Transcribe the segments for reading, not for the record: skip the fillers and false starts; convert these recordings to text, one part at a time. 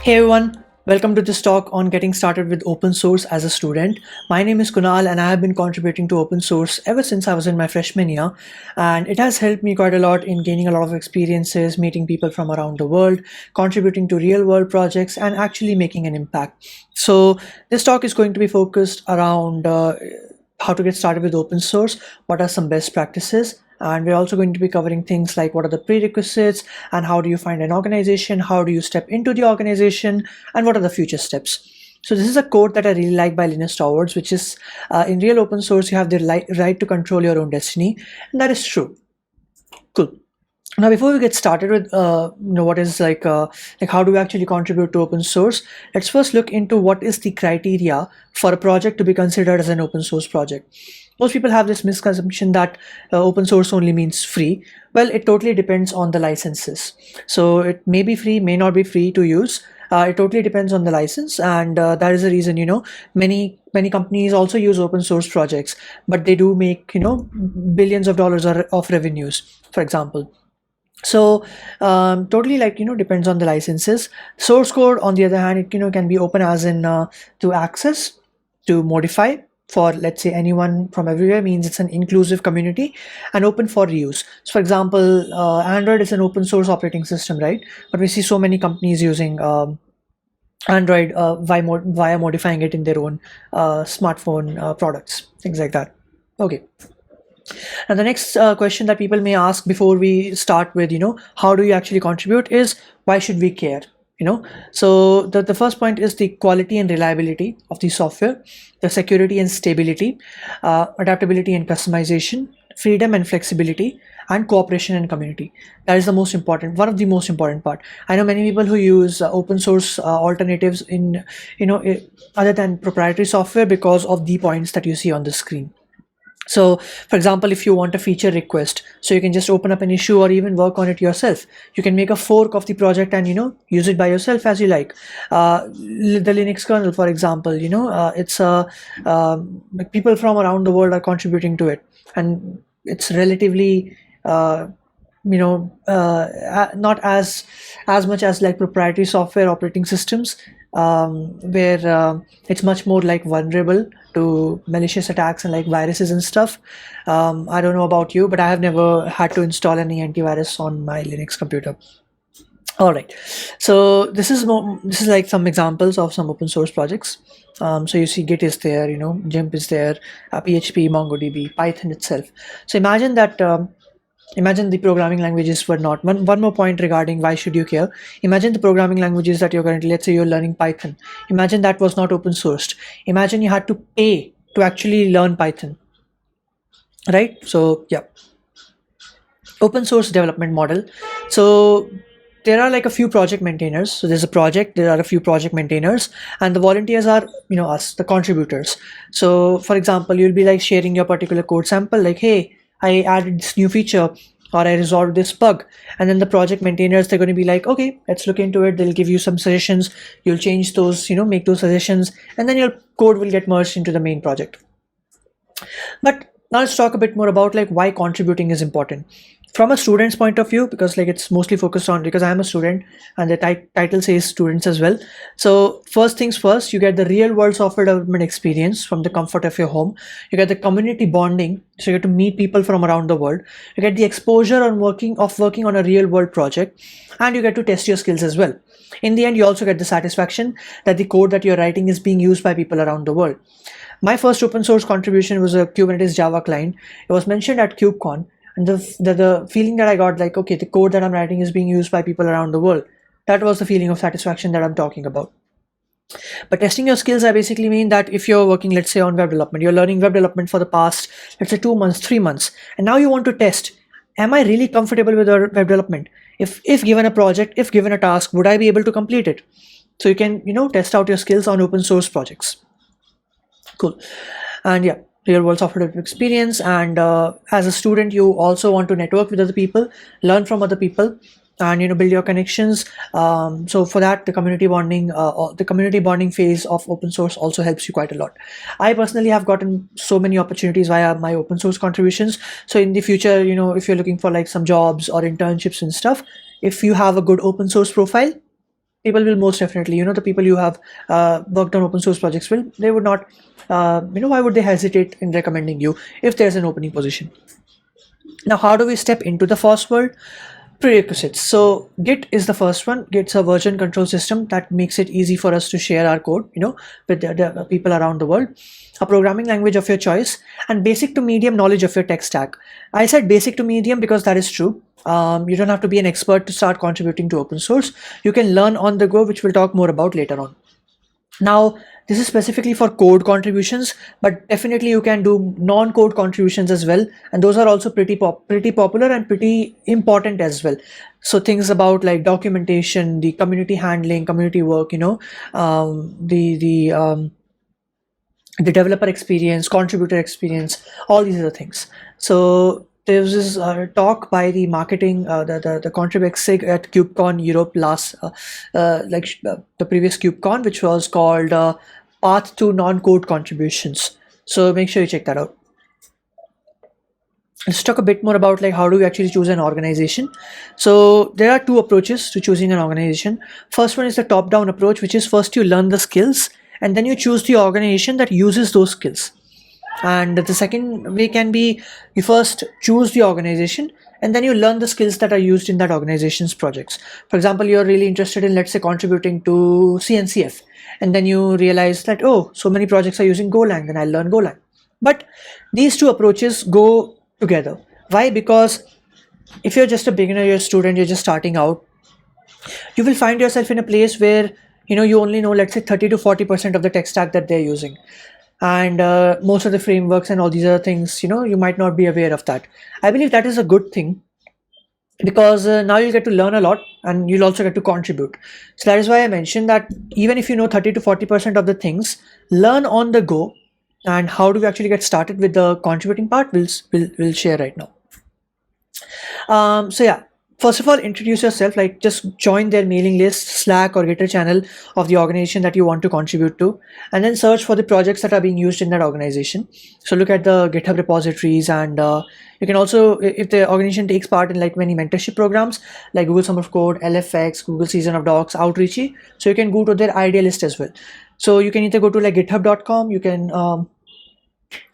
Hey everyone, welcome to this talk on getting started with open source as a student. My name is Kunal and I have been contributing to open source ever since I was in my freshman year, and it has helped me quite a lot in gaining a lot of experiences, meeting people from around the world, contributing to real world projects, and actually making an impact. So this talk is going to be focused around how to get started with open source, what are some best practices, and we're also going to be covering things like what are the prerequisites and how do you find an organization, how do you step into the organization, and what are the future steps. So this is a quote that I really like by Linus Torvalds, which is in real open source, you have the right to control your own destiny. And that is true. Cool. Now, before we get started with what is like how do we actually contribute to open source, let's first look into what is the criteria for a project to be considered as an open source project. Most people have this misconception that open source only means free. Well, it totally depends on the licenses. So it may be free, may not be free to use. It totally depends on the license, and that is the reason many companies also use open source projects, but they do make billions of dollars of revenues, for example. So totally depends on the licenses. Source code, on the other hand, it can be open as in to access, to modify for, let's say, anyone from everywhere, means it's an inclusive community, and open for reuse. So for example, Android is an open source operating system, right? But we see so many companies using Android via modifying it in their own smartphone products, things like that. Okay. And the next question that people may ask before we start with, how do you actually contribute, is why should we care? So the first point is the quality and reliability of the software, the security and stability, adaptability and customization, freedom and flexibility, and cooperation and community. That is the most important, one of the most important part. I know many people who use open source alternatives in, other than proprietary software, because of the points that you see on the screen. So for example, if you want a feature request, so you can just open up an issue or even work on it yourself. You can make a fork of the project and use it by yourself as you like. The Linux kernel, for example, it's like people from around the world are contributing to it, and it's relatively not as much as like proprietary software operating systems, where it's much more like vulnerable to malicious attacks and like viruses and stuff. I don't know about you, but I have never had to install any antivirus on my Linux computer. All right, so this is like some examples of some open source projects. So you see Git is there, GIMP is there, PHP, MongoDB, Python itself. So imagine that. Imagine the programming languages were not. One more point regarding why should you care. Imagine the programming languages that you're currently, let's say you're learning Python. Imagine that was not open sourced. Imagine you had to pay to actually learn Python, right? So yeah, open source development model. So there are like a few project maintainers. So there's a project, there are a few project maintainers, and the volunteers are, us, the contributors. So for example, you'll be like sharing your particular code sample, like, hey, I added this new feature, or I resolved this bug. And then the project maintainers, they're going to be like, okay, let's look into it. They'll give you some suggestions. You'll change those, make those suggestions, and then your code will get merged into the main project. But now let's talk a bit more about like why contributing is important from a student's point of view, because like it's mostly focused on, because I'm a student and the title says students as well. So first things first, you get the real world software development experience from the comfort of your home. You get the community bonding, so you get to meet people from around the world. You get the exposure on working on a real world project, and you get to test your skills as well. In the end, you also get the satisfaction that the code that you're writing is being used by people around the world. My first open source contribution was a Kubernetes Java client. It was mentioned at KubeCon, and the feeling that I got, like, okay, the code that I'm writing is being used by people around the world. That was the feeling of satisfaction that I'm talking about. But testing your skills, I basically mean that if you're working, let's say, on web development, you're learning web development for the past, let's say, 2 months, 3 months, and now you want to test, am I really comfortable with web development? If given a project, if given a task, would I be able to complete it? So you can, test out your skills on open source projects. Cool. And yeah, real world software development experience. And as a student, you also want to network with other people, learn from other people, and build your connections. So for that, the community bonding phase of open source also helps you quite a lot. I personally have gotten so many opportunities via my open source contributions. So in the future, if you're looking for like some jobs or internships and stuff, if you have a good open source profile, people will most definitely, the people you have worked on open source projects they would not, why would they hesitate in recommending you if there's an opening position? Now, how do we step into the FOSS world? Prerequisites. So Git is the first one. Git's a version control system that makes it easy for us to share our code, with the people around the world. A programming language of your choice, and basic to medium knowledge of your tech stack. I said basic to medium because that is true. You don't have to be an expert to start contributing to open source. You can learn on the go, which we'll talk more about later on. Now, this is specifically for code contributions, but definitely you can do non-code contributions as well, and those are also pretty popular and pretty important as well. So things about like documentation, the community handling, community work, the developer experience, contributor experience, all these other things. So there was this talk by the marketing, the contrib exec at KubeCon Europe last, the previous KubeCon, which was called Path to Non-Code Contributions. So make sure you check that out. Let's talk a bit more about like how do we actually choose an organization. So there are two approaches to choosing an organization. First one is the top-down approach, which is first you learn the skills and then you choose the organization that uses those skills. And the second way can be you first choose the organization and then you learn the skills that are used in that organization's projects. For example, you're really interested in, let's say, contributing to CNCF, and then you realize that, oh, so many projects are using Golang, then I'll learn Golang. But these two approaches go together. Why? Because if you're just a beginner, you're a student, you're just starting out, you will find yourself in a place where you only know, let's say, 30 to 40% of the tech stack that they're using. And most of the frameworks and all these other things, you might not be aware of that. I believe that is a good thing, because now you'll get to learn a lot and you'll also get to contribute. So that is why I mentioned that even if you know 30 to 40% of the things, learn on the go. And how do we actually get started with the contributing part? We'll share right now. So yeah, first of all, introduce yourself, like just join their mailing list, Slack or Gitter channel of the organization that you want to contribute to, and then search for the projects that are being used in that organization. So look at the GitHub repositories, and you can also, if the organization takes part in like many mentorship programs like Google Summer of Code, LFX, Google Season of Docs, Outreachy, so you can go to their idea list as well. So you can either go to like github.com, you can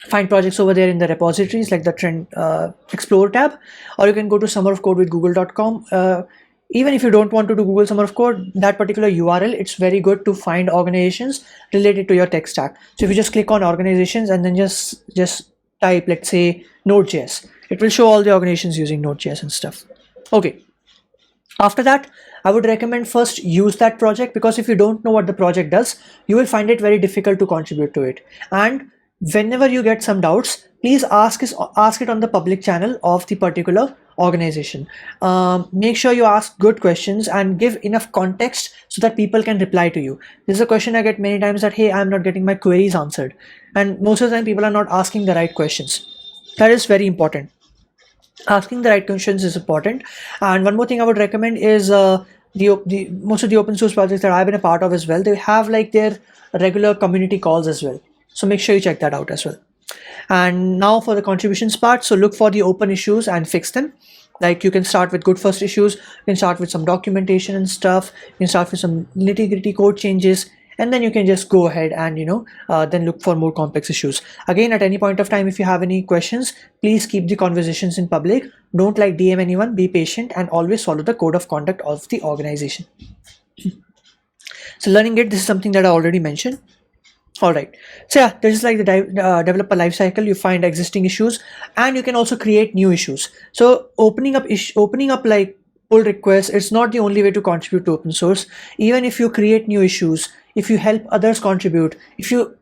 find projects over there in the repositories like the trend explore tab, or you can go to summer of code with google.com. Even if you don't want to do Google Summer of Code, that particular URL, it's very good to find organizations related to your tech stack. So if you just click on organizations and then just type, let's say, Node.js, it will show all the organizations using Node.js and stuff. Okay. After that, I would recommend first use that project, because if you don't know what the project does, you will find it very difficult to contribute to it. And whenever you get some doubts, please ask it on the public channel of the particular organization. Make sure you ask good questions and give enough context so that people can reply to you. This is a question I get many times, that, hey, I'm not getting my queries answered. And most of the time people are not asking the right questions. That is very important. Asking the right questions is important. And one more thing I would recommend is most of the open source projects that I've been a part of as well, they have like their regular community calls as well. So make sure you check that out as well. And now for the contributions part, so look for the open issues and fix them. Like you can start with good first issues, you can start with some documentation and stuff, you can start with some nitty-gritty code changes, and then you can just go ahead and then look for more complex issues. Again, at any point of time, if you have any questions, please keep the conversations in public. Don't like DM anyone, be patient, and always follow the code of conduct of the organization. So learning it, this is something that I already mentioned. All right, so yeah, this is like the developer lifecycle. You find existing issues and you can also create new issues. So opening up like pull requests, it's not the only way to contribute to open source. Even if you create new issues, if you help others contribute, if you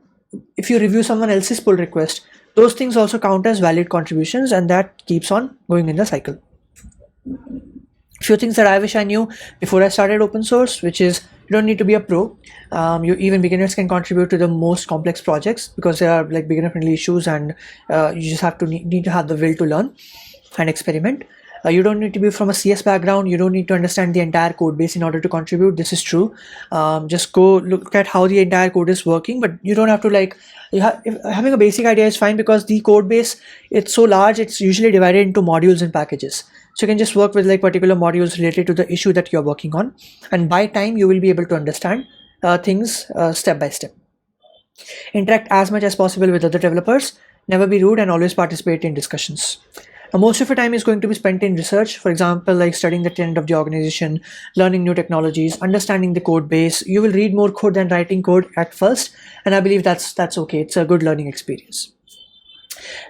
review someone else's pull request, those things also count as valid contributions, and that keeps on going in the cycle. Few things that I wish I knew before I started open source, which is you don't need to be a pro. Even beginners can contribute to the most complex projects, because there are like beginner friendly issues, and you just have to need to have the will to learn and experiment. You don't need to be from a CS background. You don't need to understand the entire code base in order to contribute. This is true. Just go look at how the entire code is working, but you don't have to like, having a basic idea is fine, because the code base, it's so large, it's usually divided into modules and packages. So you can just work with like particular modules related to the issue that you're working on, and by time you will be able to understand things step by step. Interact as much as possible with other developers. Never be rude, and always participate in discussions. Now, most of your time is going to be spent in research, for example, like studying the trend of the organization, learning new technologies, understanding the code base. You will read more code than writing code at first, and I believe that's okay. It's a good learning experience.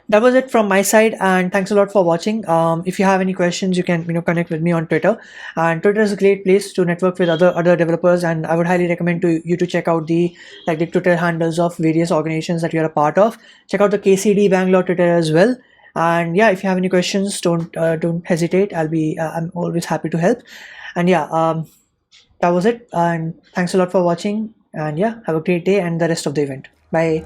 That was it from my side, and thanks a lot for watching. If you have any questions, you can connect with me on Twitter, and Twitter is a great place to network with other developers, and I would highly recommend you to check out the Twitter handles of various organizations that you're a part of. Check out the KCD Bangalore Twitter as well. And yeah, if you have any questions, don't hesitate. I'm always happy to help. And yeah, that was it, and thanks a lot for watching, and yeah, have a great day and the rest of the event. Bye.